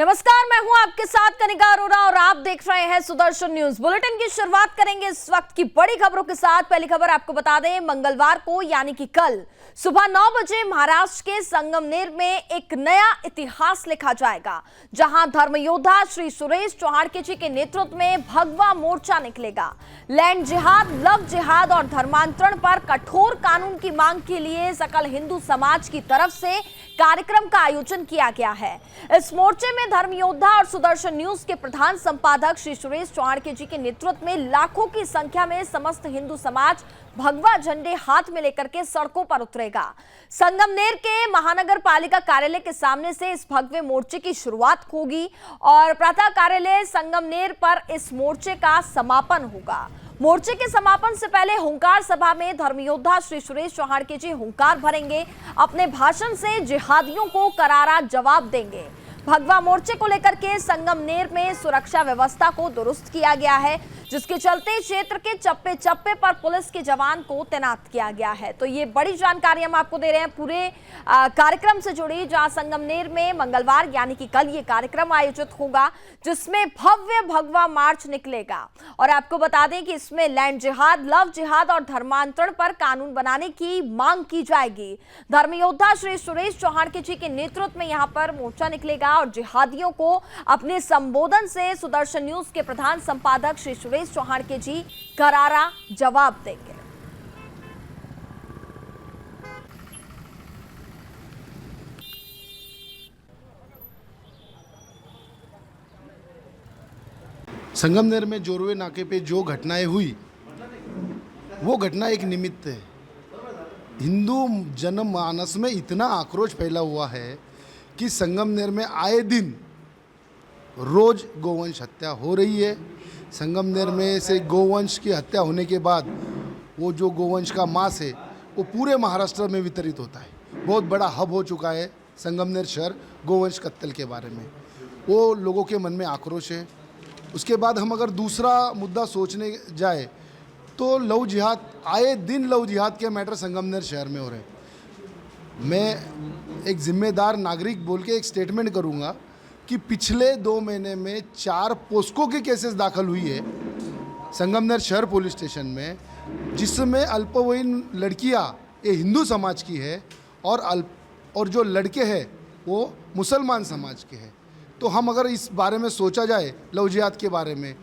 नमस्कार, मैं हूं आपके साथ कनिका अरोरा और आप देख रहे हैं सुदर्शन न्यूज। बुलेटिन की शुरुआत करेंगे इस वक्त की बड़ी खबरों के साथ। पहली खबर आपको बता दें, मंगलवार को यानी कि कल सुबह 9 बजे महाराष्ट्र के संगमनेर में एक नया इतिहास लिखा जाएगा, जहां धर्मयोद्धा श्री सुरेश चौहाड़के जी के नेतृत्व में भगवा मोर्चा निकलेगा। लैंड जिहाद, लव जिहाद और धर्मांतरण पर कठोर कानून की मांग के लिए सकल हिंदू समाज की तरफ से कार्यक्रम का आयोजन किया गया है। इस मोर्चे में धर्मयोद्धा और सुदर्शन न्यूज के प्रधान संपादक श्री सुरेश चौहाड़के जी के नेतृत्व में लाखों की संख्या में समस्त हिंदू समाज भगवा झंडे हाथ में लेकर के सड़कों पर उतरेगा। संगमनेर के महानगर पालिका कार्यालय के सामने से इस भगवे मोर्चे की शुरुआत होगी और प्रातः कार्यालय संगमनेर पर इस मोर्चे का समापन होगा। मोर्चे के समापन से पहले हुंकार सभा में धर्मयोद्धा श्री सुरेश चौहाड़के जी हुंकार भरेंगे। अपने भाषण से जिहादियों को करारा जवाब देंगे। भगवा मोर्चे को लेकर के संगमनेर में सुरक्षा व्यवस्था को दुरुस्त किया गया है, जिसके चलते क्षेत्र के चप्पे चप्पे पर पुलिस के जवान को तैनात किया गया है। तो ये बड़ी जानकारी हम आपको दे रहे हैं पूरे कार्यक्रम से जुड़ी, जहां संगमनेर में मंगलवार यानी कि कल ये कार्यक्रम आयोजित होगा, जिसमें भव्य भगवा मार्च निकलेगा। और आपको बता दें कि इसमें लैंड जिहाद, लव जिहाद और धर्मांतरण पर कानून बनाने की मांग की जाएगी। धर्मयोद्धा श्री सुरेश चौहाड़के जी के नेतृत्व में यहाँ पर मोर्चा निकलेगा और जिहादियों को अपने संबोधन से सुदर्शन न्यूज के प्रधान संपादक श्री सुरेश चौहाड़के जी करारा जवाब देंगे। संगमनेर में जोरवे नाके पे जो घटनाएं हुई, वो घटना एक निमित्त है। हिंदू जनमानस में इतना आक्रोश फैला हुआ है कि संगमनेर में आए दिन रोज गोवंश हत्या हो रही है। संगमनेर में से गोवंश की हत्या होने के बाद वो जो गोवंश का मांस है वो पूरे महाराष्ट्र में वितरित होता है। बहुत बड़ा हब हो चुका है संगमनेर शहर गोवंश कत्ल के बारे में। वो लोगों के मन में आक्रोश है। उसके बाद हम अगर दूसरा मुद्दा सोचने जाए तो लव जिहाद, आए दिन लव जिहाद के मैटर संगमनेर शहर में हो रहे हैं। मैं एक जिम्मेदार नागरिक बोल के एक स्टेटमेंट करूंगा कि पिछले 2 महीने में 4 पोस्को के केसेस दाखिल हुई है संगमनेर शहर पुलिस स्टेशन में, जिसमें अल्पवयीन लड़कियां ये हिंदू समाज की है और जो लड़के हैं वो मुसलमान समाज के हैं। तो हम अगर इस बारे में सोचा जाए लव जिहाद के बारे में,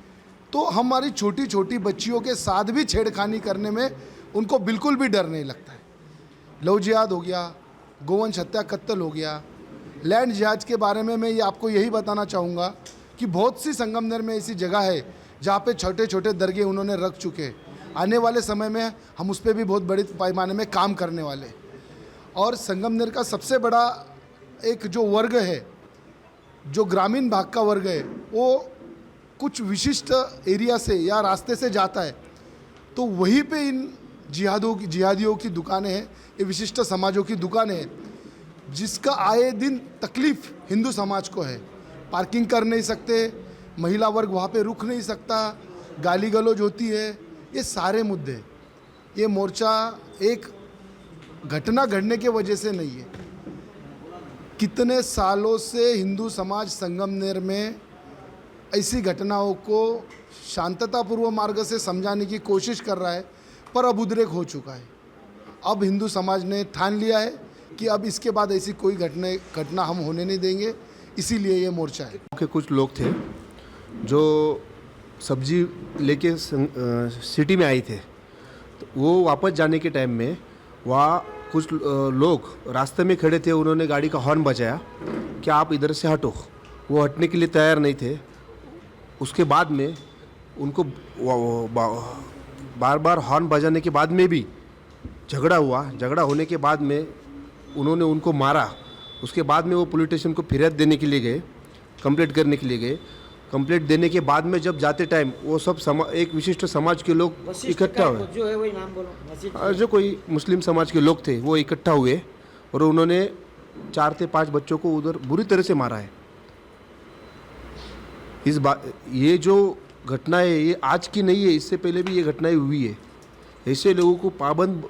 तो हमारी छोटी छोटी बच्चियों के साथ भी छेड़खानी करने में उनको बिल्कुल भी डर नहीं लगता है। लव जिहाद हो गया, गोवंश हत्या कत्ल हो गया। लैंड जिहाद के बारे में मैं आपको यही बताना चाहूँगा कि बहुत सी संगमनेर में ऐसी जगह है जहाँ पे छोटे छोटे दरगाह उन्होंने रख चुके। आने वाले समय में हम उस पर भी बहुत बड़े पैमाने में काम करने वाले। और संगमनेर का सबसे बड़ा एक जो वर्ग है, जो ग्रामीण भाग का वर्ग है, वो कुछ विशिष्ट एरिया से या रास्ते से जाता है, तो वहीं पे इन जिहादियों की दुकानें हैं। ये विशिष्ट समाजों की दुकानें हैं, जिसका आए दिन तकलीफ़ हिंदू समाज को है। पार्किंग कर नहीं सकते, महिला वर्ग वहाँ पे रुक नहीं सकता, गाली गलौज होती है। ये सारे मुद्दे, ये मोर्चा एक घटना घटने के वजह से नहीं है। कितने सालों से हिंदू समाज संगमनेर में ऐसी घटनाओं को शांततापूर्वक मार्ग से समझाने की कोशिश कर रहा है, पर अब उद्रेक हो चुका है। अब हिंदू समाज ने ठान लिया है कि अब इसके बाद ऐसी कोई घटना हम होने नहीं देंगे, इसीलिए ये मोर्चा है। के कुछ लोग थे जो सब्जी लेके सिटी में आए थे, तो वो वापस जाने के टाइम में वहाँ कुछ लोग रास्ते में खड़े थे। उन्होंने गाड़ी का हॉर्न बजाया कि आप इधर से हटो। वो हटने के लिए तैयार नहीं थे। उसके बाद में उनको बार बार हॉर्न बजाने के बाद में भी झगड़ा हुआ। झगड़ा होने के बाद में उन्होंने उनको मारा। उसके बाद में वो पुलिस स्टेशन को फिरियाद देने के लिए गए, कंप्लेंट करने के लिए गए। कंप्लेंट देने के बाद में जब जाते टाइम वो सब एक विशिष्ट समाज के लोग इकट्ठा हुए, जो है वही नाम बोलो, जो कोई मुस्लिम समाज के लोग थे वो इकट्ठा हुए और उन्होंने 4 से 5 बच्चों को उधर बुरी तरह से मारा है। ये जो घटना है ये आज की नहीं है, इससे पहले भी ये घटनाएं हुई है। ऐसे लोगों को पाबंद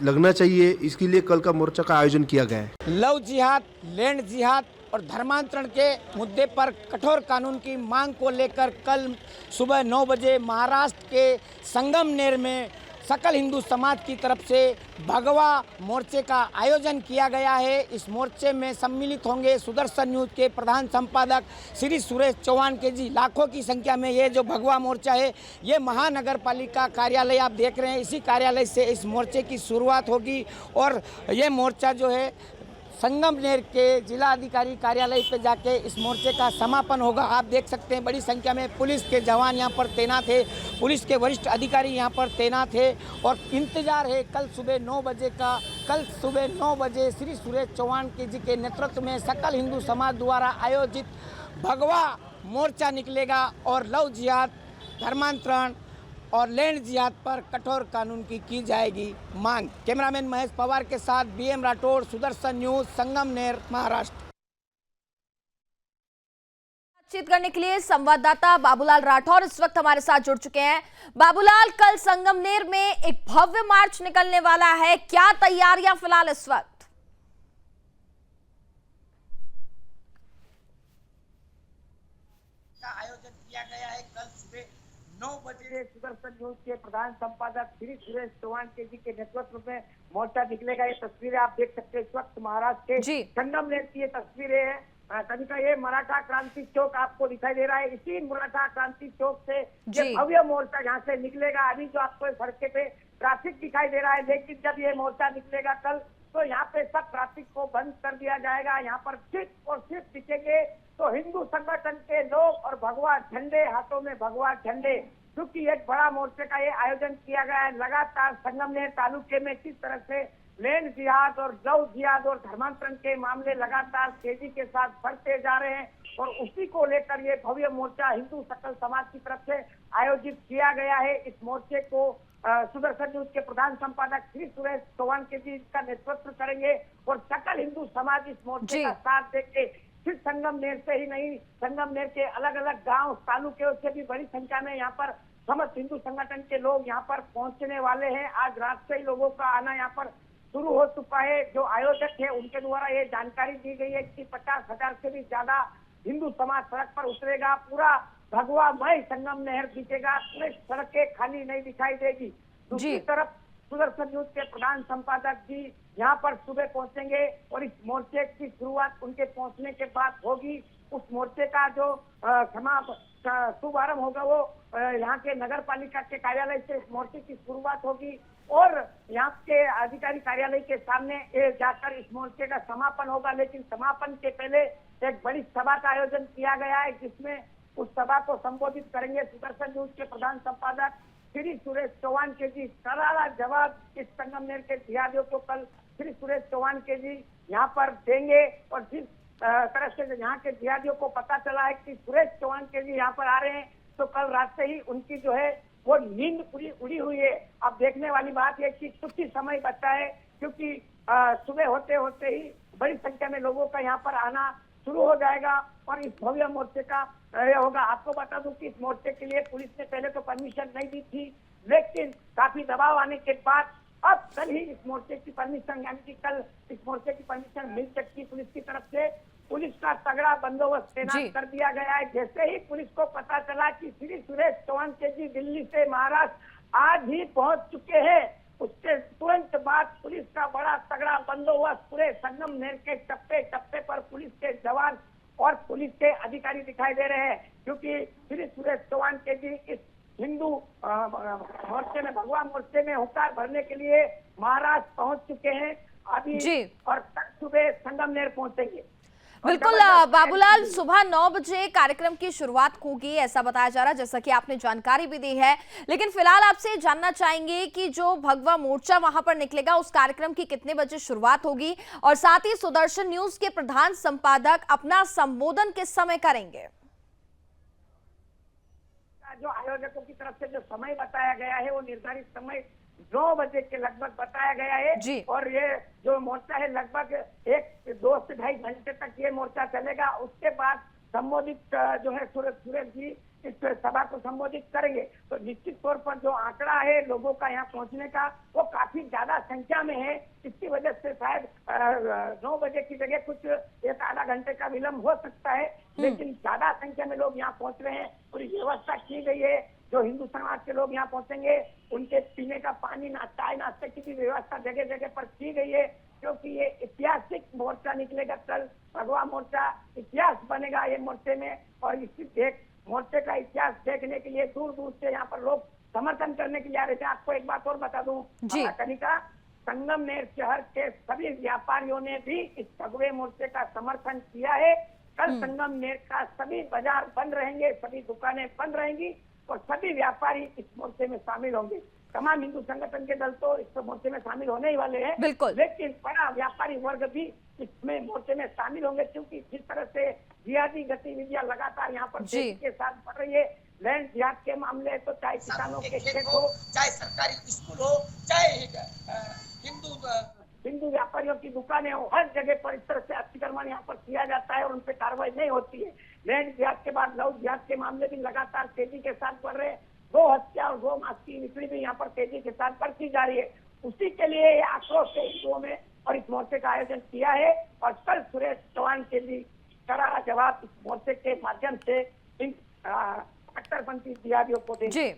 लगना चाहिए, इसके लिए कल का मोर्चा का आयोजन किया गया है। लव जिहाद, लैंड जिहाद और धर्मांतरण के मुद्दे पर कठोर कानून की मांग को लेकर कल सुबह 9 बजे महाराष्ट्र के संगमनेर में सकल हिंदू समाज की तरफ से भगवा मोर्चे का आयोजन किया गया है। इस मोर्चे में सम्मिलित होंगे सुदर्शन न्यूज के प्रधान संपादक श्री सुरेश चौहान के जी। लाखों की संख्या में ये जो भगवा मोर्चा है ये महानगर पालिका कार्यालय आप देख रहे हैं, इसी कार्यालय से इस मोर्चे की शुरुआत होगी और ये मोर्चा जो है संगमनेर के जिला अधिकारी कार्यालय पे जाके इस मोर्चे का समापन होगा। आप देख सकते हैं बड़ी संख्या में पुलिस के जवान यहाँ पर तैनात है, पुलिस के वरिष्ठ अधिकारी यहाँ पर तैनात है और इंतजार है कल सुबह 9 बजे का। कल सुबह 9 बजे श्री सुरेश चौहान जी के नेतृत्व में सकल हिंदू समाज द्वारा आयोजित भगवा मोर्चा निकलेगा और लव जिहाद, धर्मांतरण और लैंड जिहाद पर कठोर कानून की जाएगी मांग। कैमरामैन महेश पवार के साथ बीएम राठौड़, सुदर्शन न्यूज, संगमनेर, महाराष्ट्र। बातचीत करने के लिए संवाददाता बाबूलाल राठौर इस वक्त हमारे साथ जुड़ चुके हैं। बाबूलाल, कल संगमनेर में एक भव्य मार्च निकलने वाला है, क्या तैयारियां फिलहाल इस वक्त? आयोजन किया गया है कल सुबह 9 बजे सुदर्शन न्यूज के प्रधान संपादक श्री सुरेश चौहान जी के नेतृत्व में मोर्चा निकलेगा। ये तस्वीरें आप देख सकते हैं इस वक्त महाराष्ट्र के संगमनेर की ये तस्वीरें हैं। कभी का ये मराठा क्रांति चौक आपको दिखाई दे रहा है, इसी मराठा क्रांति चौक से ये भव्य मोर्चा यहाँ से निकलेगा। अभी जो आपको सड़क पे ट्रैफिक दिखाई दे रहा है, लेकिन जब ये मोर्चा निकलेगा कल तो यहाँ पे सब ट्रैफिक को बंद कर दिया जाएगा। यहाँ पर सिर्फ और सिर्फ दिखेंगे तो हिंदू संगठन के लोग और भगवा झंडे, हाथों में भगवा झंडे, क्योंकि एक बड़ा मोर्चे का ये आयोजन किया गया है। लगातार संगमनेर तालुके में किस तरह से लैंड जिहाद और लव जिहाद और धर्मांतरण के मामले लगातार तेजी के साथ बढ़ते जा रहे हैं और उसी को लेकर ये भव्य मोर्चा हिंदू सकल समाज की तरफ से आयोजित किया गया है। इस मोर्चे को सुदर्शन न्यूज के प्रधान संपादक श्री सुरेश चौहान जी का नेतृत्व करेंगे और सकल हिंदू समाज इस मोर्चे का साथ देके सिर्फ संगमनेर से ही नहीं, संगमनेर के अलग अलग गांव तालुके से भी बड़ी संख्या में यहाँ पर समस्त हिंदू संगठन के लोग यहाँ पर पहुंचने वाले हैं। आज रात से ही लोगों का आना यहाँ पर शुरू हो चुका है। जो आयोजक है उनके द्वारा ये जानकारी दी गई है कि 50,000 से भी ज्यादा हिंदू समाज सड़क पर उतरेगा। पूरा भगवामय संगमनेर दिखेगा, पूरी सड़कें खाली नहीं दिखाई देगी। दूसरी तरफ सुदर्शन न्यूज के प्रधान संपादक जी यहाँ पर सुबह पहुंचेंगे और इस मोर्चे की शुरुआत उनके पहुंचने के बाद होगी। उस मोर्चे का जो शुभारंभ होगा वो यहाँ के नगर पालिका के कार्यालय से इस मोर्चे की शुरुआत होगी और यहाँ के अधिकारी कार्यालय के सामने जाकर इस मोर्चे का समापन होगा। लेकिन समापन के पहले एक बड़ी सभा का आयोजन किया गया है, जिसमें उस सभा को संबोधित करेंगे सुदर्शन न्यूज के प्रधान संपादक श्री सुरेश चौहान के जी। करारा जवाब इस संगमनेर के जिहादियों को कल श्री सुरेश चौहान के जी यहाँ पर देंगे और जिस तरह से यहाँ के जिहादियों को पता चला है कि सुरेश चौहान के जी यहाँ पर आ रहे हैं तो कल रात से ही उनकी जो है वो नींद पूरी उड़ी हुई है। अब देखने वाली बात है कि कुछ ही समय बचा है, क्योंकि सुबह होते होते ही बड़ी संख्या में लोगों का यहाँ पर आना शुरू हो जाएगा और इस भव्य मोर्चे का होगा। आपको बता दूं कि इस मोर्चे के लिए पुलिस ने पहले तो परमिशन नहीं दी थी, लेकिन काफी दबाव आने के बाद अब कल ही इस मोर्चे की परमिशन, यानी कि कल इस मोर्चे की परमिशन मिल सकती पुलिस की तरफ से। पुलिस का तगड़ा बंदोबस्त तैनात कर दिया गया है। जैसे ही पुलिस को पता चला कि श्री सुरेश चौहान के जी दिल्ली से महाराष्ट्र आज ही पहुंच चुके हैं, उसके तुरंत बाद पुलिस का बड़ा तगड़ा बंदोबस्त पूरे संगमनेर के टप्पे टप्पे पर पुलिस के जवान और पुलिस के अधिकारी दिखाई दे रहे हैं, क्योंकि श्री सुरेश चौहान के जी इस हिंदू मोर्चे में, भगवा मोर्चे में हुंकार भरने के लिए महाराष्ट्र पहुंच चुके हैं अभी और कल सुबह संगमनेर पहुंचेंगे। बिल्कुल बाबूलाल, सुबह 9 बजे कार्यक्रम की शुरुआत होगी ऐसा बताया जा रहा है, जैसा कि आपने जानकारी भी दी है। लेकिन फिलहाल आपसे जानना चाहेंगे कि जो भगवा मोर्चा वहां पर निकलेगा उस कार्यक्रम की कितने बजे शुरुआत होगी और साथ ही सुदर्शन न्यूज के प्रधान संपादक अपना संबोधन किस समय करेंगे? जो आयोजकों की तरफ से जो समय बताया गया है वो निर्धारित समय 9 बजे के लगभग बताया गया है और ये जो मोर्चा है लगभग 1 2 से 2.5 घंटे तक ये मोर्चा चलेगा। उसके बाद संबोधित जो है सुरेश जी इस सभा को संबोधित करेंगे, तो निश्चित तौर पर जो आंकड़ा है लोगों का यहाँ पहुंचने का वो काफी ज्यादा संख्या में है। इसकी वजह से शायद 9 बजे की जगह कुछ एक आधा घंटे का विलंब हो सकता है, लेकिन ज्यादा संख्या में लोग यहाँ पहुंच रहे हैं। पूरी व्यवस्था की गई है। जो हिंदू समाज के लोग यहाँ पहुंचेंगे उनके पीने का पानी, चाय नाश्ते की भी व्यवस्था जगह जगह पर की गई है, क्योंकि ये ऐतिहासिक मोर्चा निकलेगा कल। भगवा मोर्चा इतिहास बनेगा ये मोर्चे में, और इसी मोर्चे का इतिहास देखने के लिए दूर दूर से यहाँ पर लोग समर्थन करने के लिए आ रहे थे। आपको एक बात और बता दूं कनिका, संगमनेर शहर के सभी व्यापारियों ने भी इस भगवे मोर्चे का समर्थन किया है। कल संगमनेर का सभी बाजार बंद रहेंगे, सभी दुकानें बंद रहेंगी और सभी व्यापारी इस मोर्चे में शामिल होंगे। तमाम हिंदू संगठन के दल तो इस मोर्चे में शामिल होने ही वाले हैं, लेकिन बड़ा व्यापारी वर्ग भी इसमें मोर्चे में शामिल होंगे, क्योंकि जिस तरह से जिहादी गतिविधियां लगातार यहाँ पर तेजी के साथ बढ़ रही है। लैंड जिहाद के मामले तो चाहे किसानों के खेत हो, चाहे सरकारी स्कूल हो, चाहे हिंदू व्यापारियों की दुकानें हो, हर जगह पर इस तरह से अतिक्रमण यहाँ पर किया जाता है और उन पर कार्रवाई नहीं होती है। लैंड जिहाद के बाद लव जिहाद के मामले भी लगातार तेजी के साथ बढ़ रहे हैं। गो हत्या और गो मांस की बिक्री भी यहाँ पर तेजी के साथ बढ़ती जा रही है। उसी के लिए ये आक्रोश है हिंदुओं में और इस मोर्चे का आयोजन किया है। और कल सुरेश चौहान के लिए करारा जवाब इस मोर्चे के माध्यम से इन कट्टरपंथी जिहादियों को देंगे।